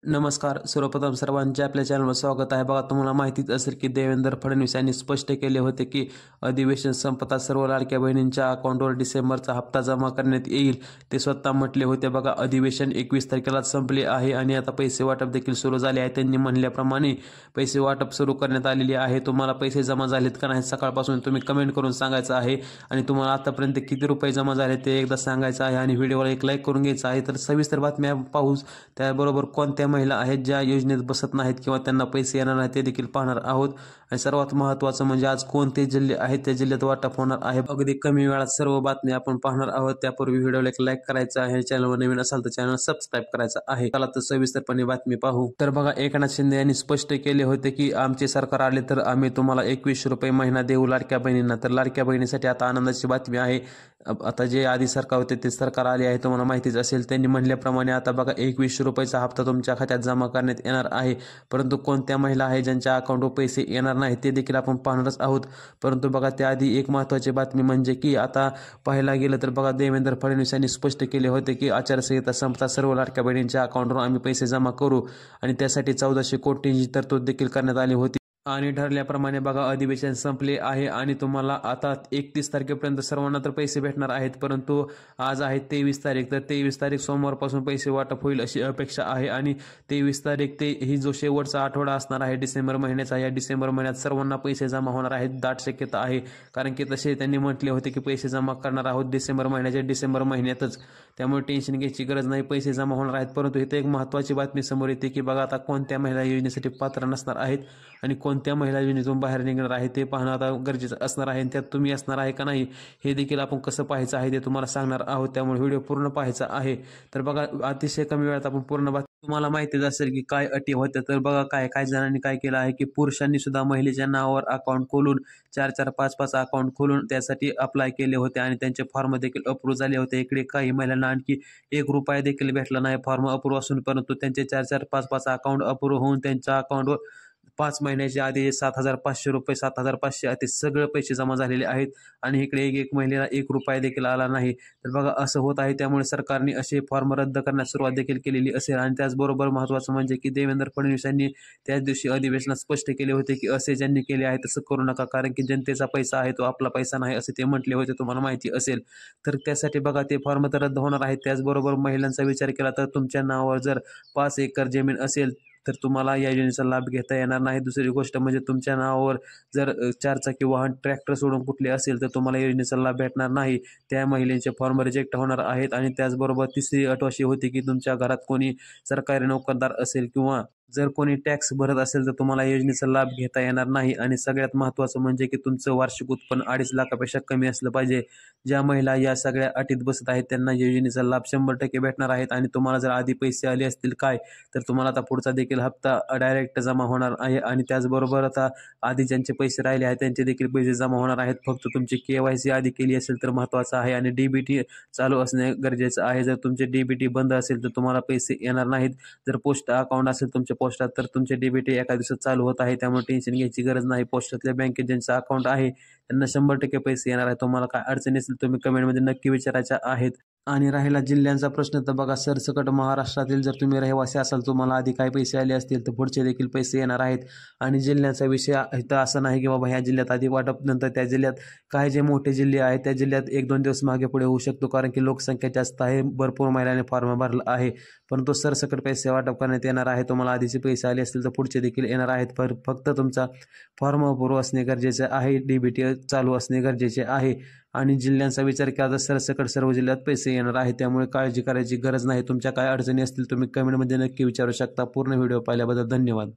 नमस्कार. सर्वप्रथम सर्वांचे आपल्या चॅनलवर स्वागत आहे. बघा, तुम्हाला माहितीच असेल की देवेंद्र फडणवीस यांनी स्पष्ट केले होते की अधिवेशन संपता सर्व लाडक्या बहिणींच्या अकाउंटवर डिसेंबरचा हप्ता जमा करण्यात येईल. ते स्वतः म्हटले होते. बघा, अधिवेशन 21 तारखेला संपले आहे आणि आता पैसे वाटप देखील सुरू झाले आहे. त्यांनी म्हणल्याप्रमाणे पैसे वाटप सुरू करण्यात आलेले आहे. तुम्हाला पैसे जमा झालेत का नाही सकाळपासून तुम्ही कमेंट करून सांगायचं आहे आणि तुम्हाला आतापर्यंत किती रुपये जमा झाले ते एकदा सांगायचं आहे आणि व्हिडिओला एक लाईक करून घ्यायचं आहे. तर सविस्तर बातम्या पाहूच. त्याबरोबर कोणत्या महिला आहेत ज्या योजनेत बसत नाहीत किंवा त्यांना पैसे येणार नाहीत ते देखील पाहणार आहोत. आणि सर्वात महत्त्वाचं म्हणजे आज कोणते जिल्हे आहेत त्या जिल्ह्यात वाटप होणार आहे. अगदी कमी वेळात सर्व बातम्या आपण पाहणार आहोत. त्यापूर्वी व्हिडिओला एक लाईक करायचा आहे. चॅनलवर नवीन असाल तर चॅनल सबस्क्राईब करायचं आहे. चला तर सविस्तरपणे बातमी पाहू. तर बघा, एकनाथ शिंदे यांनी स्पष्ट केले होते की आमचे सरकार आले तर आम्ही तुम्हाला 21 रुपये महिना देऊ लाडक्या बहिणींना. तर लाडक्या बहिणीसाठी आता आनंदाची बातमी आहे. आता जे आधी सरकार होते ते सरकार आले आहे, तुम्हाला माहितीच असेल. त्यांनी म्हणल्याप्रमाणे आता बघा 21 रुपयाचा हप्ता तुमच्या खात्यात जमा करण्यात येणार आहे. परंतु कोणत्या महिला आहे ज्यांच्या अकाउंटवर पैसे येणार नाही ते देखील आपण पाहणारच आहोत. परंतु बघा, त्याआधी एक महत्त्वाची बातमी म्हणजे की आता पाहायला गेलं तर बघा, देवेंद्र फडणवीस यांनी स्पष्ट केले होते की आचारसंहिता संपता सर्व लाडक्या बहिणींच्या अकाउंटवर आम्ही पैसे जमा करू आणि त्यासाठी 1400 कोटींची तरतूद देखील करण्यात आली होती. आणि ठरल्याप्रमाणे बघा, अधिवेशन संपले आहे आणि तुम्हाला आता 31 तारखेपर्यंत सर्वांना तर पैसे भेटणार आहेत. परंतु आज आहे 23 तारीख. तर 23 तारीख सोमवारपासून पैसे वाटप होईल अशी अपेक्षा आहे. आणि 23 तारीख ते ही जो शेवटचा आठवडा असणार आहे डिसेंबर महिन्याचा, या डिसेंबर महिन्यात सर्वांना पैसे जमा होणार आहेत. दाट शक्यता आहे, कारण की तसे त्यांनी म्हटले होते की पैसे जमा करणार आहोत डिसेंबर महिन्यातच. त्यामुळे टेन्शन घ्यायची गरज नाही, पैसे जमा होणार आहेत. परंतु इथे एक महत्त्वाची बातमी समोर येते की बघा, आता कोणत्या महिला योजनेसाठी पात्र नसणार आहेत आणि कोणत्या महिला योजनेतून बाहेर निघणार आहे ते पाहणं आता गरजेचं असणार आहे. आणि त्यात तुम्ही असणार आहे का नाही हे देखील आपण कसं पाहायचं आहे ते तुम्हाला सांगणार आहोत. त्यामुळे व्हिडिओ पूर्ण पाहायचा आहे. तर बघा, अतिशय कमी वेळात आपण पूर्ण तुम्हाला माहितीच असेल की काय अटी होत्या. तर बघा, काय जणांनी काय केलं आहे की पुरुषांनी सुद्धा महिलेच्या नावावर अकाउंट खोलून 4-4, 5-5 अकाउंट खोलून त्यासाठी अप्लाय केले होते आणि त्यांचे फॉर्म देखील अप्रूव्ह झाले होते. इकडे काही महिलांना आणखी 1 रुपया देखील भेटला नाही फॉर्म अप्रूव्ह असून, परंतु त्यांचे 4-4, 5-5 अकाउंट अप्रूव्ह होऊन त्यांच्या अकाउंटवर 5 महिन्याच्या आधी 7,500 रुपये, 7,500 असे सगळे पैसे जमा झालेले आहेत. आणि इकडे एक महिलेला 1 रुपया देखील आला नाही. तर बघा, असं होत आहे. त्यामुळे सरकारने असे फॉर्म रद्द करण्यास सुरुवात देखील केलेली असेल. आणि त्याचबरोबर महत्त्वाचं म्हणजे की देवेंद्र फडणवीस यांनी त्याच दिवशी अधिवेशनात स्पष्ट केले होते की असे ज्यांनी केले आहे तसं करू नका, कारण की जनतेचा पैसा आहे तो आपला पैसा नाही असे ते म्हटले होते, तुम्हाला माहिती असेल. तर त्यासाठी बघा, ते फॉर्म तर रद्द होणार आहेत. त्याचबरोबर महिलांचा विचार केला तर तुमच्या नावावर जर 5 एकर जमीन असेल तर तुम्हाला या योजनेचा लाभ घेता येणार नाही. दुसरी गोष्ट म्हणजे तुमच्या नावावर जर 4-चाकी वाहन, ट्रॅक्टर सोडून कुठले असेल तर तुम्हाला योजनेचा लाभ भेटणार नाही. त्या महिलेचे फॉर्म रिजेक्ट होणार आहेत. आणि त्याचबरोबर तिसरी अट अशी होती की तुमच्या घरात कोणी सरकारी नोकरदार असेल किंवा जर कोणी टॅक्स भरत असेल तर तुम्हाला योजनेचा लाभ घेता येणार नाही. आणि सगळ्यात महत्त्वाचं म्हणजे की तुमचं वार्षिक उत्पन्न 2.5 लाखापेक्षा कमी असलं पाहिजे. ज्या महिला या सगळ्या अटीत बसत आहेत त्यांना योजनेचा लाभ 100% भेटणार आहेत. आणि तुम्हाला जर आधी पैसे आले असतील तर तुम्हाला आता पुढचा देखील हप्ता डायरेक्ट जमा होणार आहे. आणि त्याचबरोबर आता आधी ज्यांचे पैसे राहिले आहेत त्यांचे देखील पैसे जमा होणार आहेत. फक्त तुमची KYC आधी केली असेल तर महत्त्वाचं आहे. आणि DBT चालू असणे गरजेचं आहे. जर तुमचे DBT बंद असेल तर तुम्हाला पैसे येणार नाहीत. जर पोस्ट अकाउंट असेल तुमच्या पोस्टात तर तुमचे DBT एका दिवसात चालू होत आहे. त्यामुळे टेन्शन घ्यायची गरज नाही. पोस्टातल्या बँकेत ज्यांचं अकाउंट आहे त्यांना 100% पैसे येणार आहे. तुम्हाला काय अडचणी असेल तुम्ही कमेंटमध्ये नक्की विचारायच्या आहेत. आणि राहिला जिल्ह्यांचा प्रश्न, तर बघा, सरसकट महाराष्ट्रातील जर तुम्ही रहिवासी असाल तुम्हाला आधी काय पैसे आले असतील तर पुढचे देखील पैसे येणार आहेत. आणि जिल्ह्याचा विषय इथं असं नाही की बाबा ह्या जिल्ह्यात आधी वाटप नंतर त्या जिल्ह्यात, काही जे मोठे जिल्हे आहेत त्या जिल्ह्यात 1-2 दिवस मागे पुढे होऊ शकतो, कारण की लोकसंख्या जास्त आहे, भरपूर महिलांनी फॉर्म भरला आहे. परंतु सरसकट पैसे वाटप करण्यात येणार आहे. तुम्हाला आधीचे पैसे आले असतील तर पुढचे देखील येणार आहेत. फक्त तुमचा फॉर्म अप्रूव्ह असणे गरजेचे आहे, DBT चालू असणे गरजेचे आहे. आणि जिल्ह्यांचा विचार केला तर सरसकट सर्व जिल्ह्यात पैसे येणार आहे. त्यामुळे काळजी करायची गरज नाही. तुमच्या काय अडचणी असतील तुम्ही कमेंटमध्ये नक्की विचारू शकता. पूर्ण व्हिडिओ पाहिल्याबद्दल धन्यवाद.